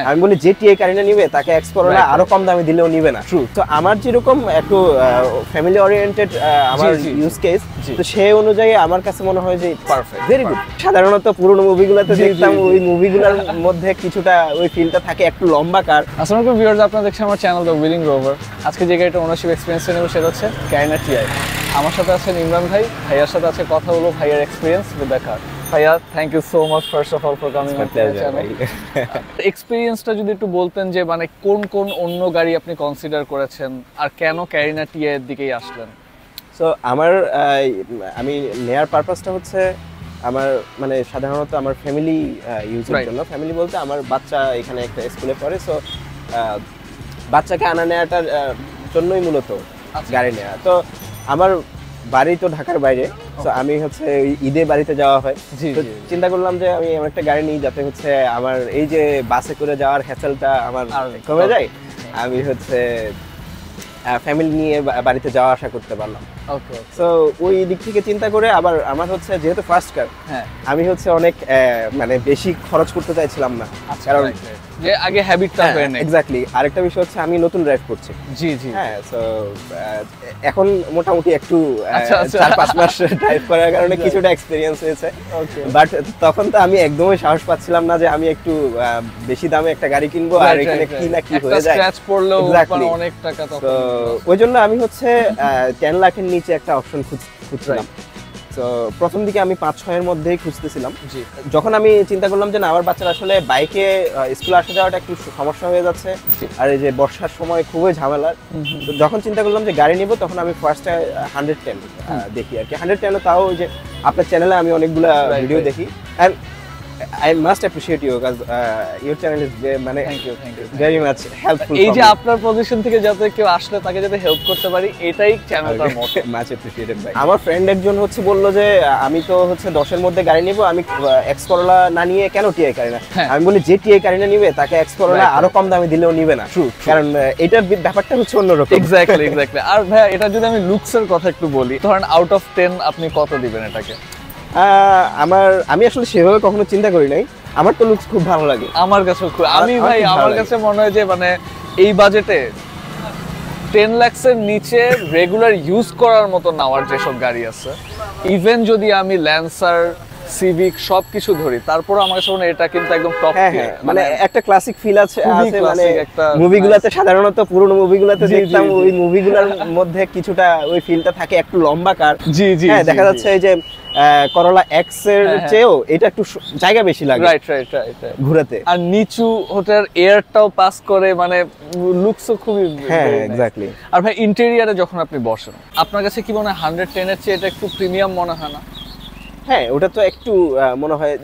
আমি বলি যে টিআই কারিনা নিবে তাকে এক্স করোলা আরো কম দামে দিলেও নিবে না। তো আমার যেরকম একটু ফ্যামিলি ওরিয়েন্টেড আমার ইউজ কেস, তো সেই অনুযায়ী আমার কাছে মনে হয় যে পারফেক্ট, ভেরি গুড। সাধারণত পুরনো মুভিগুলোতে দেখতাম ওই মুভিগুলোর মধ্যে কিছুটা ওই ফিলটা থাকে একটু লম্বা কার। আসসালামু আলাইকুম ভিউয়ার্স, আপনারা দেখছেন আমার চ্যানেল দ্য উইলিং রোভার। আজকে যে গাড়িটা ওনারশিপ এক্সপিরিয়েন্স নেব সেটা হচ্ছে কারিনা টিআই। আমার সাথে আছেন ইমরান ভাই, ভাইয়ার সাথে আছে কথা হলো ভাইয়ার এক্সপিরিয়েন্স উইথ দ্য কার। ভাইয়া, thank you so much first of all for coming on the channel. এক্সপিরিয়েন্সটা যদি একটু বলতেন যে মানে কোন কোন অন্য গাড়ি আপনি কনসিডার করেছেন আর কেন কারিনা টিআই এর দিকেই আসলেন? সো আমি নেয়ার পারপাসটা হচ্ছে আমার মানে সাধারণত আমার ফ্যামিলি ইউজের জন্য। ফ্যামিলি বলতে আমার বাচ্চা এখানে একটা স্কুলে পড়ে, সো বাচ্চাকে আনা নেওয়াটার জন্যই মূলত গাড়ি নেওয়া। তো আমার বাড়ি তো ঢাকার বাইরে, তো আমি হচ্ছে ঈদে বাড়িতে যাওয়া হয়, তো চিন্তা করলাম যে আমি এমন একটা গাড়ি নিই যাতে হচ্ছে আমার এই যে বাসে করে যাওয়ার হ্যাসেলটা আমার কমে যায়। আমি হচ্ছে ফ্যামিলি নিয়ে বাড়িতে যাওয়া আসা করতে পারলাম। ওকে, সো ওই দিক থেকে চিন্তা করে আবার আমার হচ্ছে যেহেতু ফার্স্ট কার, আমি হচ্ছে অনেক মানে বেশি খরচ করতে চাইছিলাম না, কারণ যে আগে হ্যাবিটটা হয়ে নেই। এক্স্যাক্টলি। আরেকটা বিষয় হচ্ছে আমি নতুন ড্রাইভ করছি। জি জি, হ্যাঁ। সো এখন মোটামুটি একটু 4-5 মাস ড্রাইভ করার কারণে কিছুটা এক্সপেরিয়েন্স হয়েছে, বাট তখন তো আমি একদমই সাহস পাচ্ছিলাম না যে আমি একটু বেশি দামে একটা গাড়ি কিনবো আর এখানে কি না কি হয়ে যায়, স্ক্র্যাচ পড়লেও অনেক টাকা। তো ওই জন্য আমি হচ্ছে 10 লাখের নিচে একটা অপশন খুঁজছিলাম। তো প্রথম দিকে আমি 5-6 এর মধ্যেই খুঁজতেছিলাম। যখন আমি চিন্তা করলাম যে না, আমার বাচ্চারা আসলে বাইকে স্কুলে আসা যাওয়াটা একটু সমস্যা হয়ে যাচ্ছে, আর এই যে বর্ষার সময় খুবই ঝামেলার, তো যখন চিন্তা করলাম যে গাড়ি নিব, তখন আমি ফার্স্টে 110 দেখি আর কি। 110 তাও ওই যে আপনার চ্যানেলে আমি অনেকগুলা ভিডিও দেখি, and I must appreciate you because your channel is thank you very much helpful. এই যে আপনার পজিশন থেকে যাতে কেউ আসলে তাকে যাতে হেল্প করতে পারি, এটাই চ্যানেলটার মোটো। মাচ অ্যাপ্রিশিয়েটেড ভাই। আমার ফ্রেন্ড একজন হচ্ছে বলল যে আমি তো হচ্ছে 10 এর মধ্যে গাড়ি নিব, আমি এক্স করোলা না নিয়ে কেন টিআই কারিনা? আমি বলি যে টিআই কারিনা নিবে তাকে এক্স করোলা আরো কম দামে দিলেও নিবে না, কারণ এটার ব্যাপারটা হচ্ছে অন্যরকম। এক্স্যাক্টলি। আর ভাই, এটা যদি আমি লুকসের কথা একটু বলি, ধরেন আউট অফ 10 আপনি কত দিবেন এটাকে? আমি আসলে সেভাবে কখনো চিন্তা করি নাই, আমার তো লুকস খুব ভালো লাগে। আমার কাছে আমার কাছে মনে হয় যে মানে এই বাজেটে 10 লাখের নিচে রেগুলার ইউজ করার মতো নেওয়ার যেসব গাড়ি আছে, ইভেন যদি আমি ল্যান্সার, সিভিক সবকিছু ধরি, তারপর আমার কাছে মনে হয় এটা কিন্তু একদম টপ টিয়ার। মানে একটা ক্লাসিক ফিল আছে মানে মুভিগুলোতে, সাধারণত পুরনো মুভিগুলোতে দেখতাম ওই মুভিগুলোর মধ্যে কিছুটা ওই ফিলটা থাকে একটু লম্বা কার। জি জি, দেখা যাচ্ছে এই যে করোলা এক্স এর চেয়েও এটা একটু জায়গা বেশি লাগে রাইট ঘুরাতে, আর নিচু হোটেল এয়ারটাও পাস করে, মানে লুকসও খুবই। হ্যাঁ এক্স্যাক্টলি। আর ভাই, ইন্টেরিয়রে যখন আপনি বসেন, আপনার কাছে কি মনে হয় 110 এর চেয়ে এটা একটু প্রিমিয়াম মনে হয় না? হ্যাঁ, ওটা তো একটু মনে হয়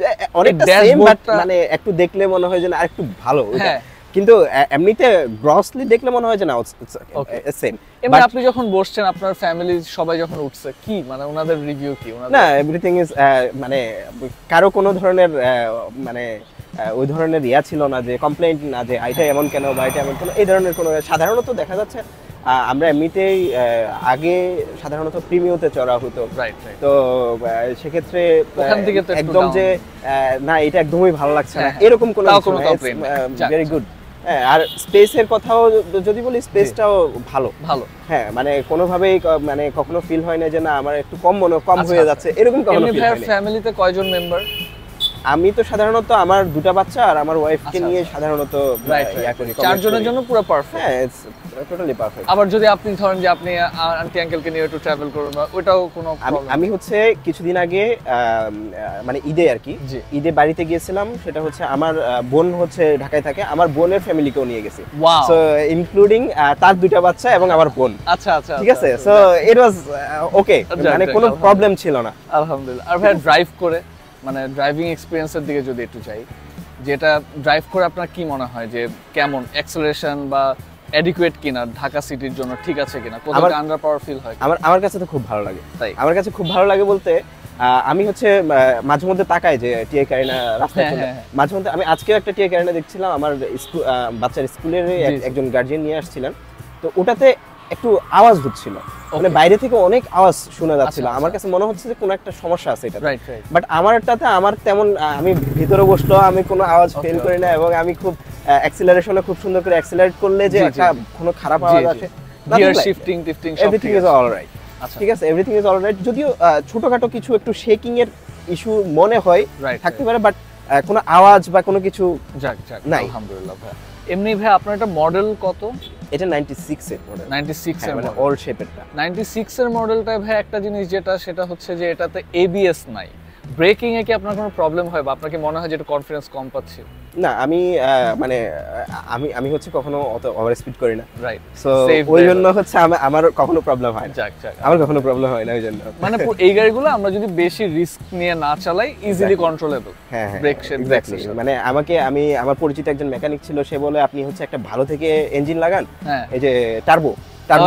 অনেকটা সেম, বাট মানে একটু দেখলে মনে হয় যে না আরেকটু ভালো, কিন্তু এমনিতে গ্রসলি দেখলে মনে হয় যে না সেম। এমনি আপনি যখন বসছেন, আপনার ফ্যামিলি সবাই যখন উঠছে, কি মানে ওনাদের রিভিউ কি? না, এভরিথিং ইজ মানে কারো কোনো ধরনের মানে ওই ধরনের ইয়া ছিল না যে কমপ্লেইন্ট, না যে এটা এমন কেন বা এটা এমন কেন, এই ধরনের কোনো। সাধারণত দেখা যাচ্ছে আমরা এমনিতেই আগে সাধারণত প্রিমিয়তে চড়া হতো, তো সেক্ষেত্রে একদম যে না এটা একদমই ভালো লাগছে না এরকম কোনো ভেরি গুড। হ্যাঁ, আর স্পেসের কথাও যদি বলি, স্পেসটাও ভালো। হ্যাঁ, মানে কোনোভাবেই মানে কখনো ফিল হয় না যে না আমার একটু কম হয়ে যাচ্ছে, এরকম কখনো ফিল হয় না। ফ্যামিলিতে কয়জন মেম্বার? আমি তো সাধারণত আমার 2টা বাচ্চা আর আমার ওয়াইফকে নিয়ে সাধারণত ইয়া করি। 4 জনের জন্য পুরো পারফেক্ট। হ্যাঁ, ইটস টোটালি পারফেক্ট। আবার যদি আপনি ধরেন যে আপনি আন্টি আঙ্কেলকে নিয়ে একটু ট্রাভেল করবেন, ওটাও কোনো প্রবলেম? আমি হচ্ছে কিছুদিন আগে মানে ঈদে আর কি, ঈদে বাড়িতে গিয়েছিলাম। সেটা হচ্ছে আমার বোন হচ্ছে ঢাকায় থাকে, আমার বোনের ফ্যামিলিকেও নিয়ে গেছি, সো ইনক্লুডিং তার 2টা বাচ্চা এবং আমার বোন। আচ্ছা, ঠিক আছে। সো ইট ওয়াজ ওকে, মানে কোনো প্রবলেম ছিল না, আলহামদুলিল্লাহ। আর ভাই, ড্রাইভ করে মানে ড্রাইভিং এক্সপেরিয়েন্সের দিকে যদি একটু যাই, যেটা ড্রাইভ করে আপনার কি মনে হয় যে কেমন অ্যাক্সেলারেশন বা অ্যাডিকুয়েট কিনা, ঢাকা সিটির জন্য ঠিক আছে কিনা, কোথাও আন্ডার পাওয়ার ফিল হয়? আমার কাছে তো খুব ভালো লাগে। তাই আমার কাছে খুব ভালো লাগে বলতে আমি হচ্ছে মাঝে মধ্যে তাকাই যে টিআই কারিনা রাস্তায় চলে, মাঝে মধ্যে আমি আজকেও একটা টিআই কারিনা দেখছিলাম, আমার বাচ্চার স্কুলের একজন গার্জিয়ান নিয়ে আসছিলেন, তো ওটাতে একটু আওয়াজ হচ্ছিল, মানে বাইরে থেকে অনেক আওয়াজ শোনা যাচ্ছিল। আমার কাছে মনে হচ্ছে যে কোনো একটা সমস্যা আছে এটা, বাট আমারটাতে আমার তেমন, আমি ভিতরে বসলো, আমি কোনো আওয়াজ ফিল করি না এবং আমি খুব অ্যাক্সিলারেশনে খুব সুন্দর করে অ্যাক্সিলারেট করলে যে জি, জি, একটা জি। কোনো খারাপ আওয়াজ আসে, গিয়ার শিফটিং টিফটিং সব এভরিথিং ঠিক ইজ আছে। অলরাইট। আচ্ছা ঠিক আছে, এভরিথিং ইজ অলরাইট। যদিও ছোটখাটো কিছু একটু শেকিং এর ইস্যু মনে হয় রাইট থাকতে পারে, বাট কোনো আওয়াজ বা কোনো কিছু যাক যাক নাই। আলহামদুলিল্লাহ ভাই। এমনি ভাই আপনার এটা মডেল কত? এটা 96 এর মডেল, 96 এর মানে মডেল। ওল্ড শেপেরটা। 96 এর মডেলটায় ভাই একটা জিনিস যেটা সেটা হচ্ছে যে এটাতে এবিএস নাই। ব্রেকিং এ কি আপনার কোনো প্রবলেম হয় বা আপনার কি মনে হয় যে একটু কনফিডেন্স কম পাচ্ছি? না, আমি মানে আমি হচ্ছে কখনো অত ওভার স্পিড করি না, রাইট সো ওই জন্য হচ্ছে আমার কখনো প্রবলেম হয় না। যাক যাক আমার কখনো প্রবলেম হয় না ওই জন্য। মানে এই গাড়িগুলো আমরা যদি বেশি রিস্ক নিয়ে না চালাই ইজিলি কন্ট্রোলেবল। হ্যাঁ হ্যাঁ ব্রেক শেপ এক্স্যাক্টলি। মানে আমার পরিচিত একজন মেকানিক ছিল, সে বলে আপনি হচ্ছে একটা ভালো থেকে ইঞ্জিন লাগান, হ্যাঁ এই যে টার্বো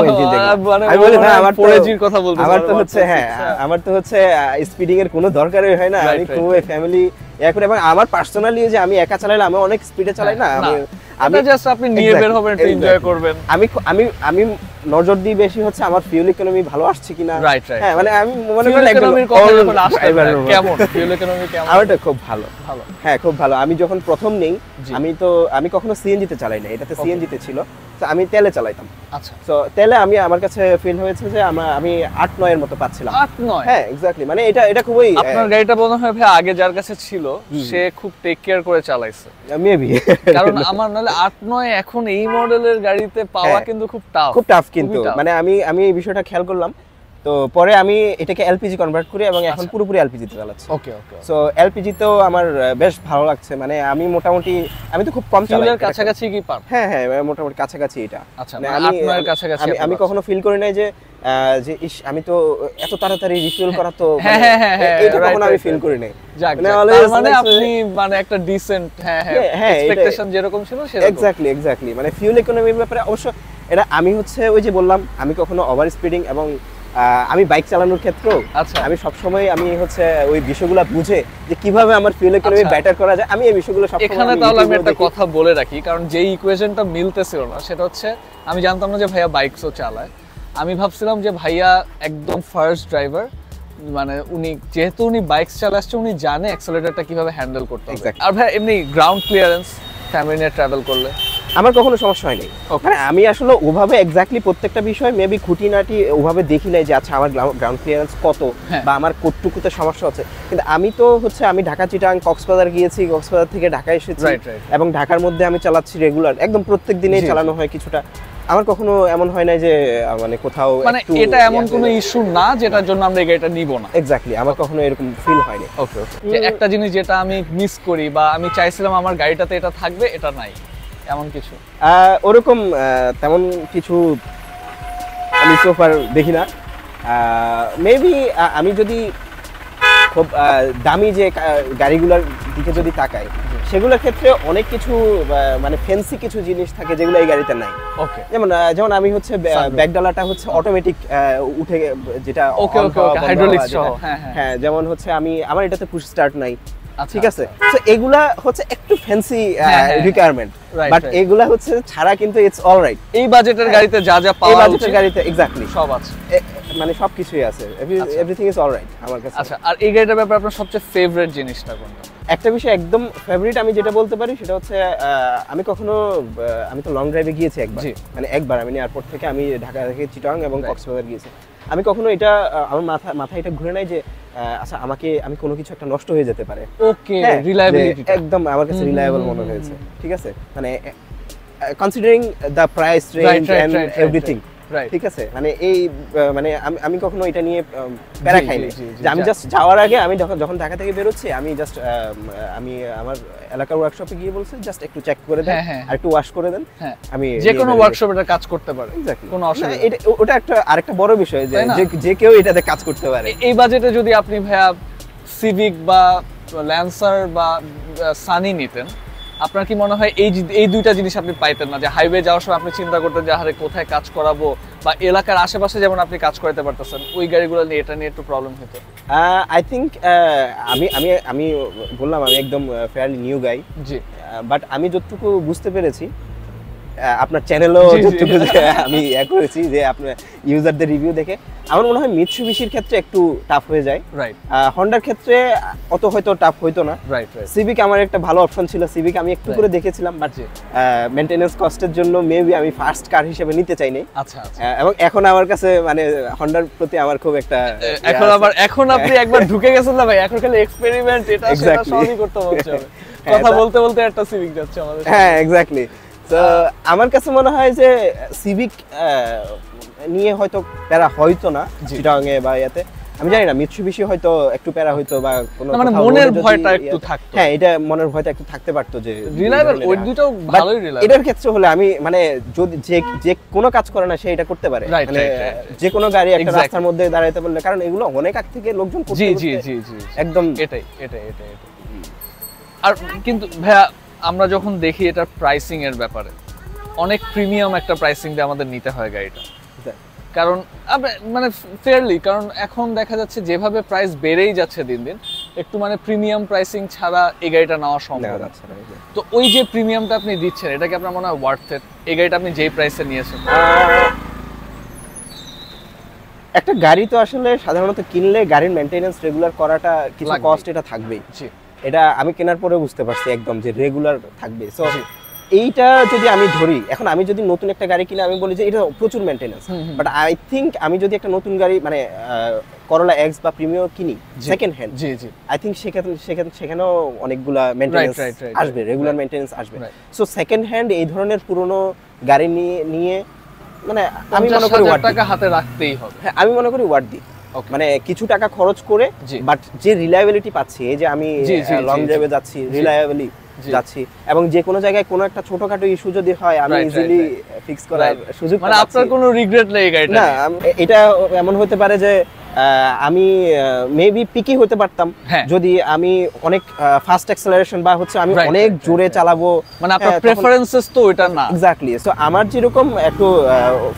ইঞ্জিন দেখবেন। মানে আমি বলি ভাই আমার ফোরেজির কথা বলতে আমার তো হচ্ছে হ্যাঁ আমার তো হচ্ছে স্পিডিং এর কোনো দরকারই হয় না। Right, আমি right, খুব right. ফ্যামিলি করে, এবং আমার পার্সোনালি যে আমি একা চালাইলে আমি অনেক স্পিডে চালাই না, আমি জাস্ট আপনি নিয়ে বের হবেন একটু এনজয় করবেন। আমি নজর দিই বেশি হচ্ছে আমার ফিউল ইকোনমি ভালো আসছে কিনা। রাইট রাইট হ্যাঁ, মানে আমি মনে ফিউল করি একদম ইকোনমির কথা all যখন আসছে driver এর মতো। কেমন ফিউল ইকোনমি কেমন? আমারটা খুব ভালো। ভালো হ্যাঁ খুব ভালো। আমি যখন প্রথম নেই, জি। আমি কখনো সিএনজি তে চালাই না, এটাতে Okay. সিএনজি তে ছিল, তো আমি তেলে চালাইতাম। আচ্ছা তো তেলে আমার কাছে ফিল হয়েছে যে আমি 8-9 এর মতো পাচ্ছিলাম। 8-9 হ্যাঁ এক্স্যাক্টলি, মানে এটা খুবই আপনার গাড়িটা মনে হয় ভাই আগে যার কাছে ছিল সে খুব টেক কেয়ার করে চালাইছে, মেবি কারণ আমার নাহলে 8-9 এখন এই মডেলের গাড়িতে পাওয়া হ্যাঁ। কিন্তু খুব টাফ। খুব টাফ কিন্তু, খুবই tough। মানে আমি এই বিষয়টা খেয়াল করলাম, তো পরে আমি এটাকে এলপিজি কনভার্ট করি এবং এখন আচ্ছা। পুরোপুরি এলপিজি তে চালাচ্ছি। ওকে ওকে সো এলপিজি তেও আমার বেশ ভালো লাগছে, মানে আমি মোটামুটি আমি তো খুব কম চালাই। ফিউলের কাছাকাছি কি পান? হ্যাঁ হ্যাঁ মোটামুটি কাছাকাছি এটা। আচ্ছা মানে মানে 8-9 এর কাছাকাছি আমি কখনো ফিল করি নাই যে ইস আমি তো এত তাড়াতাড়ি রিফিল করা তো হ্যাঁ, মানে, হ্যাঁ, হ্যাঁ, এটা right, কখনো আমি right, ফিল right. করি নাই। যাক মানে যাক, always তার মানে like আপনি মানে একটা ডিসেন্ট হ্যাঁ হ্যাঁ হ্যাঁ, এক্সপেকটেশন যেরকম ছিল সেরকম। এক্স্যাক্টলি মানে ফিউল ইকোনমির ব্যাপারে অবশ্য এটা আমি হচ্ছে ওই যে বললাম, আমি কখনো ওভার স্পিডিং এবং আমি বাইক চালানোর ক্ষেত্রেও আচ্ছা আমি সবসময় আমি হচ্ছে ওই বিষয়গুলো বুঝে যে কিভাবে আমার ফিউল ইকোনমি আচ্ছা। বেটার করা যায়, আমি এই বিষয়গুলো সবসময় এখানে তাহলে আমি একটা কথা বলে রাখি, কারণ যে ইকুয়েশনটা মিলতেছিল না সেটা হচ্ছে আমি জানতাম না যে ভাইয়া বাইকসও চালায়। আমি ভাবছিলাম যে ভাইয়া একদম ফার্স্ট ড্রাইভার, মানে যেহেতু উনি বাইকস চালাচ্ছে উনি জানে অ্যাক্সেলারেটরটা কিভাবে হ্যান্ডেল করতে হবে। Exactly. আর ভাই এমনি গ্রাউন্ড ক্লিয়ারেন্স ফ্যামিলি নিয়ে ট্রাভেল করলে আমার কখনো সমস্যা হয়নি। মানে আমি আসলে ওভাবে এক্স্যাক্টলি প্রত্যেকটা বিষয় মেবি খুঁটিনাটি ওভাবে দেখি নাই যে আচ্ছা আমার গ্রাউন্ড ক্লিয়ারেন্স কত হ্যাঁ। বা আমার কতটুকুতে সমস্যা হচ্ছে, কিন্তু আমি তো হচ্ছে আমি ঢাকা চিটাং কক্সবাজার গিয়েছি, কক্সবাজার থেকে ঢাকা এসেছি, Right, right. এবং ঢাকার মধ্যে আমি চালাচ্ছি রেগুলার, একদম প্রত্যেক দিনেই জি, জি। চালানো হয় কিছুটা। আমার কখনো এমন হয় না যে মানে কোথাও মানে এটা এমন কোনো ইস্যু না যেটার জন্য আমরা এই গাড়িটা নিব না। এক্স্যাক্টলি আমার কখনো এরকম ফিল হয়নি। ওকে ওকে যে একটা জিনিস যেটা আমি মিস করি বা আমি চাইছিলাম আমার গাড়িটাতে এটা থাকবে এটা নাই এমন কিছু? ওরকম তেমন কিছু আমি সোফার দেখি না। মেবি আমি যদি খুব দামি যে গাড়িগুলোর দিকে যদি তাকাই, সেগুলোর ক্ষেত্রে অনেক কিছু মানে ফ্যান্সি কিছু জিনিস থাকে যেগুলো এই গাড়িতে নাই। ওকে যেমন আমি হচ্ছে Sunroof. ব্যাকডালাটা হচ্ছে অটোমেটিক উঠে যেটা ওকে on ওকে হওয়া, ওকে বন্ধ হাইড্রোলিক হওয়া সহ যেটা। হ্যাঁ হ্যাঁ হ্যাঁ, যেমন হচ্ছে আমার এটাতে পুশ স্টার্ট নাই, আচ্ছা, ঠিক আছে। তো এগুলা হচ্ছে একটু ফ্যান্সি হ্যাঁ, হ্যাঁ। Requirement, Right, but right. এগুলা হচ্ছে ছাড়া কিন্তু ইটস অলরাইট। এই বাজেটের গাড়িতে যা যা এই পাওয়া বাজেটের উচিত গাড়িতে এক্স্যাক্টলি সব আছে। মানে সবকিছুই আছে, আচ্ছা। এভরিথিং ইজ অলরাইট আমার কাছে। আচ্ছা আর এই গাড়িটার ব্যাপারে আপনার সবচেয়ে ফেভারিট জিনিসটা কোনটা? একটা বিষয় একদম ফেভারিট আমি যেটা বলতে পারি সেটা হচ্ছে আমি আমি তো লং ড্রাইভে গিয়েছি একবার, জি। মানে একবার আমি এয়ারপোর্ট থেকে আমি ঢাকা থেকে চিটাং এবং Right. কক্সবাজার গিয়েছি। আমি কখনো এটা আমার মাথায় এটা ঘুরে নাই যে আচ্ছা আমি কোনো কিছু একটা নষ্ট হয়ে যেতে পারে। ওকে হ্যাঁ, রিলায়েবিলিটি যে একদম আমার কাছে হুম, রিলায়েবল হুম, মনে হুম, হয়েছে, ঠিক আছে। মানে considering the price range and everything, right ঠিক আছে। মানে এই মানে আমি কখনো এটা নিয়ে প্যারা জি, খাই জি, না জি, জি, যে আমি যা। জাস্ট যাওয়ার আগে আমি যখন ঢাকা থেকে বেরোচ্ছি আমি জাস্ট আমি আমার এলাকার ওয়ার্কশপে গিয়ে বলছি জাস্ট একটু চেক করে দেন হ্যাঁ, হ্যাঁ। আর একটু ওয়াশ করে দেন, হ্যাঁ আমি যে কোনো ওয়ার্কশপ এটা কাজ করতে পারে এক্স্যাক্টলি কোনো অসুবিধা নেই। এটা ওটা একটা আরেকটা বড় বিষয় যে তাই না? যে কেউ এটাতে কাজ করতে পারে। এই বাজেটে যদি আপনি ভাইয়া সিভিক বা ল্যান্সার বা সানি নিতেন, আপনার কি মনে হয় এই দুইটা জিনিস আপনি পাইতেন না? যে হাইওয়ে যাওয়ার সময় আপনি চিন্তা করতেন যে আরে কোথায় কাজ করাবো, বা এলাকার আশেপাশে যেমন আপনি কাজ করাতে পারতেছেন, ওই গাড়িগুলো নিয়ে এটা নিয়ে একটু প্রবলেম হতো? আই থিংক আমি বললাম আমি একদম fairly new guy, G but আমি যতটুকু বুঝতে পেরেছি আপনার চ্যানেলও জি, জি। যতটুকু যে আমি করেছি যে আপনার ইউজারদের রিভিউ দেখে আমার মনে হয় মিৎসুবিশির ক্ষেত্রে একটু টাফ হয়ে যায়, রাইট হন্ডার ক্ষেত্রে অত হয়তো টাফ হইতো না। রাইট রাইট সিভিক আমার একটা ভালো অপশন ছিল, সিভিক আমি একটু Right. করে দেখেছিলাম, বাট জি। মেইনটেনেন্স কস্টের জন্য মেবি আমি ফার্স্ট কার হিসেবে নিতে চাইনি। আচ্ছা আচ্ছা এবং এখন আমার কাছে মানে হন্ডার প্রতি আমার খুব একটা এখন আবার এখন আপনি একবার ঢুকে গেছেন না ভাই, এখন খালি এক্সপেরিমেন্ট এটা সেটা Exactly. সবই করতে বলছে হবে। হ্যাঁ, কথা তা- বলতে বলতে একটা সিভিক যাচ্ছে আমাদের হ্যাঁ এক্স্যাক্টলি। তো আমার কাছে মনে হয় যে সিভিক নিয়ে হয়তো প্যারা হয়তো না জি। চিটাগাংয়ে বা ইয়াতে, আমি জানি না মিৎসুবিশি হয়তো একটু প্যারা হইতো বা কোনো না, মানে কোথাও মনের road এ যদি ভয়টা একটু ইয়াতে- থাকতো। হ্যাঁ এটা মনের ভয়টা একটু থাকতে পারতো যে রিলায়েবল, ওই দুটো But ভালোই রিলায়েবল। এটার ক্ষেত্রে হলে আমি মানে যদি যে যে কোনো কাজ করে না সে এটা করতে পারে, Right, মানে right, right. যে কোনো গাড়ি একটা Exactly. রাস্তার মধ্যে দাঁড়াইতে বললে, কারণ এগুলো অনেক আগ থেকে লোকজন করতে জি করতে জি জি জি একদম এটাই এটাই এটাই এটাই। আর কিন্তু ভাইয়া আমরা যখন দেখি এটা প্রাইসিং এর ব্যাপারে অনেক প্রিমিয়াম একটা প্রাইসিং দিয়ে আমাদের নিতে হয় গাড়িটা, কারণ মানে ফেয়ারলি, কারণ এখন দেখা যাচ্ছে যেভাবে প্রাইস বেড়েই যাচ্ছে দিন দিন, একটু মানে প্রিমিয়াম প্রাইসিং ছাড়া এই গাড়িটা নেওয়া সম্ভব নেওয়া না। যাচ্ছে না। তো ওই যে প্রিমিয়ামটা আপনি দিচ্ছেন, এটা কি আপনার মনে হয় ওয়ার্থ ইট? এই গাড়িটা আপনি যেই প্রাইসে নিয়েছেন। একটা গাড়ি তো আসলে সাধারণত কিনলে গাড়ির মেইনটেনেন্স রেগুলার করাটা কিছু লাগবেই। কস্ট এটা থাকবেই, জি এটা আমি কেনার পরে বুঝতে পারছি একদম যে রেগুলার থাকবে। সো জি। এইটা যদি আমি ধরি, এখন আমি যদি নতুন একটা গাড়ি কিনে আমি বলি যে এটা প্রচুর মেইনটেনেন্স, বাট আই থিংক আমি যদি একটা নতুন গাড়ি মানে করোলা এক্স বা প্রিমিয়ার কিনি জি। সেকেন্ড হ্যান্ড, জি জি আই থিংক সেখানেও অনেকগুলা মেইনটেনেন্স right, right, আসবে, রেগুলার right. মেইনটেনেন্স আসবে। Right. সো সেকেন্ড হ্যান্ড এই ধরনের পুরনো গাড়ি নিয়ে মানে আমি মনে 50,000 করি ওয়ার্ড টাকা হাতে রাখতেই হবে। হ্যাঁ আমি মনে করি ওয়ার্ড দিই, Okay. মানে কিছু টাকা খরচ করে, জি। বাট যে রিলায়েবিলিটি পাচ্ছি, এই যে আমি জি, জি, লং জি, ড্রাইভে যাচ্ছি রিলায়েবলি জি। যাচ্ছি, এবং যে কোনো জায়গায় কোনো একটা ছোটখাটো ইস্যু যদি হয় আমি Right, right, ইজিলি ফিক্স করার Right. সুযোগ মানে আপনার কোনো রিগ্রেট নেই এই গাড়িটা না নিয়ে? এটা এমন হতে পারে যে আমি মেবি পিকি হতে পারতাম হ্যাঁ। যদি আমি অনেক ফাস্ট অ্যাক্সেলারেশন বা হচ্ছে আমি Right, অনেক right, জোরে right. চালাবো, মানে আপনার প্রেফারেন্সেস তো ওইটা না। এক্স্যাক্টলি। সো আমার যেরকম একটু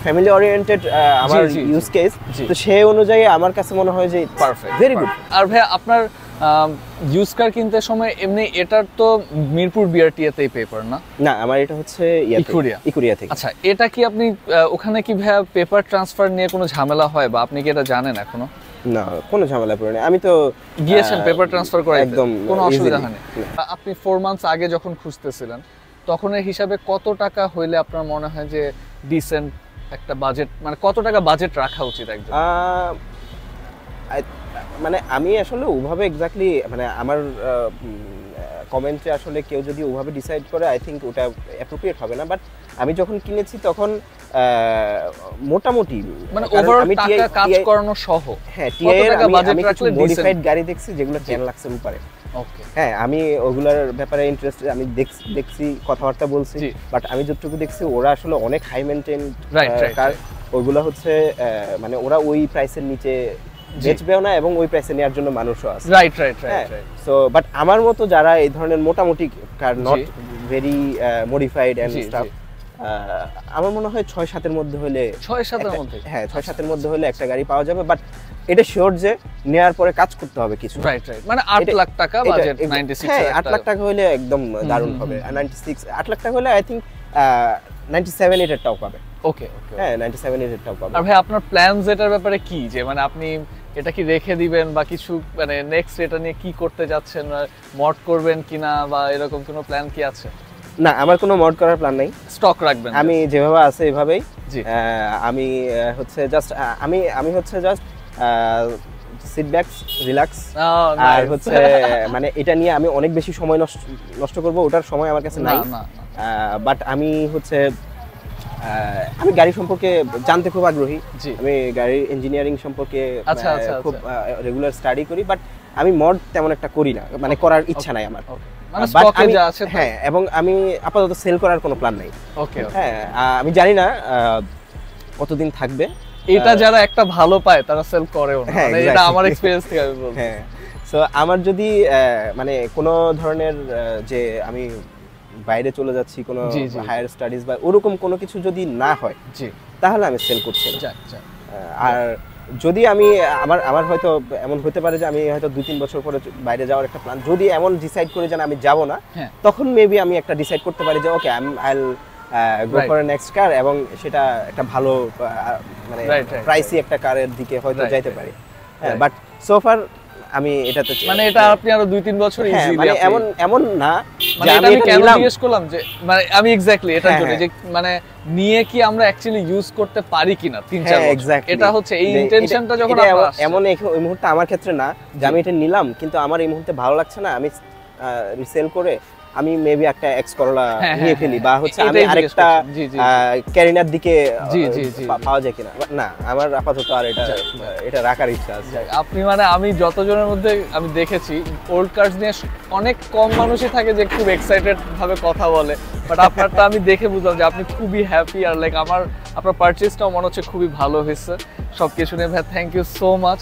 ফ্যামিলি ওরিয়েন্টেড আমার জি, জি, ইউজ কেস, জি। তো সেই অনুযায়ী আমার কাছে মনে হয় যে পারফেক্ট, ভেরি গুড। আর ভাই আপনার ইউজ কার কিনতে সময় এমনি এটার তো মিরপুর বিআরটিএতেই পেপার না? না আমার এটা হচ্ছে ইকুরিয়া থেকে। আচ্ছা, এটা কি আপনি ওখানে কি ভাই পেপার ট্রান্সফার নিয়ে কোনো ঝামেলা হয়, বা আপনি কি এটা জানেন এখনো? না কোনো ঝামেলা পড়ে না, আমি তো গিয়েছেন পেপার ট্রান্সফার করে? একদম কোনো অসুবিধা easily। হয়নি? আপনি 4 মান্থস আগে যখন খুঁজতেছিলেন তখনের হিসাবে কত টাকা হইলে আপনার মনে হয় যে ডিসেন্ট একটা বাজেট, মানে কত টাকা বাজেট রাখা উচিত একদম? মানে আমি আসলে ওভাবে এক্স্যাক্টলি মানে আমার কমেন্টে আসলে কেউ যদি ওভাবে ডিসাইড করে আই থিঙ্ক ওটা অ্যাপ্রোপ্রিয়েট হবে না, বাট আমি যখন কিনেছি তখন মোটামুটি মানে কারণ ওভারঅল আমি টাকা কাজ TI করানো সহ হ্যাঁ কত টিআই টাকা বাজেট আমি কিছু রাখলে মডিফাইড গাড়ি দেখছি যেগুলো 10 লাখের উপরে। ওকে, হ্যাঁ আমি ওগুলার ব্যাপারে ইন্টারেস্টেড, আমি দেখছি কথাবার্তা বলছি, জি। বাট আমি যতটুকু দেখছি ওরা আসলে অনেক হাই মেইনটেইন Right, right, কার, right. ওইগুলো হচ্ছে মানে ওরা ওই প্রাইসের নিচে বেচবেও না এবং ওই প্রাইসে নেওয়ার জন্য মানুষও আছে। রাইট রাইট হ্যাঁ রাইট রাইট। সো বাট আমার মতো যারা এই ধরনের মোটামুটি কার নট জি। ভেরি মডিফাইড এন্ড জি, স্টাফ, জি। আমার মনে হয় 6-7 এর মধ্যে হলে 6-7 এর মধ্যে? হ্যাঁ 6-7 এর মধ্যে হলে একটা গাড়ি পাওয়া যাবে, বাট এটা শিওর যে নেয়ার পরে কাজ করতে হবে কিছু। রাইট রাইট, মানে 8 লাখ টাকা বাজেট, 96 হ্যাঁ হাজার 8 লাখ টাকা হলে একদম দারুণ হবে। আর 8 লাখ টাকা হলে আই থিংক 97 এটারটাও পাবে। ওকে ওকে। হ্যাঁ 97 এটারটাও পাবে। আর ভাই আপনার প্ল্যানস এটার ব্যাপারে কি, যে মানে আপনি এটা কি রেখে দিবেন বা কিছু মানে নেক্সট এটা নিয়ে কি করতে যাচ্ছেন, মড করবেন কিনা বা এরকম কোনো প্ল্যান কি আছে? না আমার কোনো মড করার প্ল্যান নাই, স্টক রাখবেন? আমি যেভাবে আছে এভাবেই। জি। আমি হচ্ছে জাস্ট আমি হচ্ছে জাস্ট সিট ব্যাক রিল্যাক্স, আর হচ্ছে মানে এটা নিয়ে আমি অনেক বেশি সময় নষ্ট করব, ওটার সময় আমার কাছে নাই। না বাট আমি হচ্ছে আমি গাড়ি সম্পর্কে জানতে খুব আগ্রহী, জি। আমি গাড়ির ইঞ্জিনিয়ারিং সম্পর্কে আচ্ছা, আচ্ছা, খুব রেগুলার স্টাডি করি, বাট আমি মড তেমন একটা করি না, মানে করার ইচ্ছা নাই আমার। মানে But স্টকে যা আছে? হ্যাঁ, এবং আমি আপাতত সেল করার কোনো প্ল্যান নাই। ওকে। হ্যাঁ আমি জানি না কতদিন থাকবে। এটা যারা একটা ভালো পায় তারা সেল করেও না, হ্যাঁ, মানে এটা exactly. আমার এক্সপেরিয়েন্স থেকে আমি বলছি। হ্যাঁ সো আমার যদি মানে কোনো ধরনের যে আমি বাইরে চলে যাচ্ছি কোনো জি, জি। হায়ার স্টাডিজ বা ওরকম কোনো কিছু যদি না হয় জি, তাহলে আমি সেল করছি না। যাক যাক। আর যদি আমি আমার হয়তো এমন হতে পারে যে আমি হয়তো 2-3 বছর পরে বাইরে যাওয়ার একটা প্ল্যান, যদি এমন ডিসাইড করি যে আমি যাব না, হ্যাঁ। তখন মেবি আমি একটা ডিসাইড করতে পারি যে ওকে আইল গো Right. ফর নেক্সট কার, এবং সেটা একটা ভালো মানে Right, right, প্রাইসি একটা কারের দিকে হয়তো Right, যাইতে right. পারি। হ্যাঁ, Right. বাট সোফার আমি এটাতে মানে এটা আপনি আরো 2-3 বছর হ্যাঁ, ইজিলি মানে এমন না মানে যে এটা আমি আমি এটা কেন নিলাম। জিজ্ঞেস করলাম যে মানে আমি এক্স্যাক্টলি এটার হ্যাঁ, জন্য হ্যাঁ। যে মানে নিয়ে কি আমরা অ্যাকচুয়ালি ইউজ করতে পারি কিনা 3-4 হ্যাঁ, বছর exactly. এটা হচ্ছে এই যে ইন্টেনশনটা এটা- যখন এটা আপনার এমন এই মুহূর্তে আমার ক্ষেত্রে না যে আমি এটা নিলাম কিন্তু আমার এই মুহূর্তে ভালো লাগছে না, আমি রিসেল করে আমি মেবি একটা এক্স করোলা হ্যাঁ, নিয়ে হ্যাঁ, ফেলি, হ্যাঁ, বা হচ্ছে এটাই আমি জিজ্ঞেস আরেকটা করছি। জি, জি, জি। ক্যারিনার দিকে জি, জি, জি, পাওয়া যায় কিনা, না আমার আপাতত আর এটা রাখার ইচ্ছা আছে। যাক, আপনি মানে আমি যতজনের মধ্যে আমি দেখেছি ওল্ড কার্স নিয়ে অনেক কম মানুষই থাকে যে খুব এক্সাইটেড ভাবে কথা বলে, বাট আপনারটা আমি দেখে বুঝলাম যে আপনি খুবই হ্যাপি, আর লাইক আপনার পারচেজটাও মনে হচ্ছে খুবই ভালো হয়েছে সবকিছু নিয়ে। ভাই thank you so much,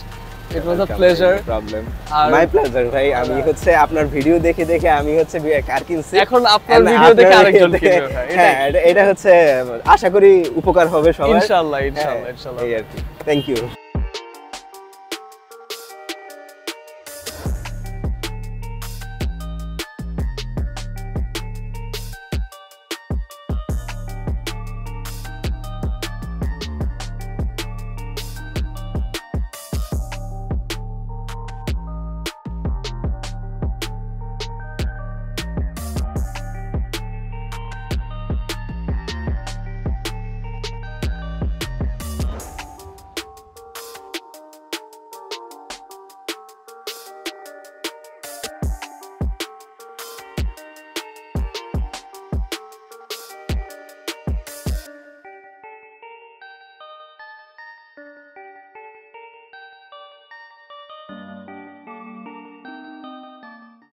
it was a pleasure. Problem, আর- মাই প্লেজার ভাই। আমি হচ্ছে আপনার ভিডিও দেখে দেখে আমি হচ্ছে কার কিনছি, এখন আপনার And ভিডিও দেখে আপনার আরেকজন দেখে- কিনবে ভাই, হ্যাঁ, এটা হচ্ছে আশা করি উপকার হবে সবার। ইনশাআল্লাহ হ্যাঁ, ইনশাআল্লাহ ইনশাআল্লাহ। এই আর কি। Thank you.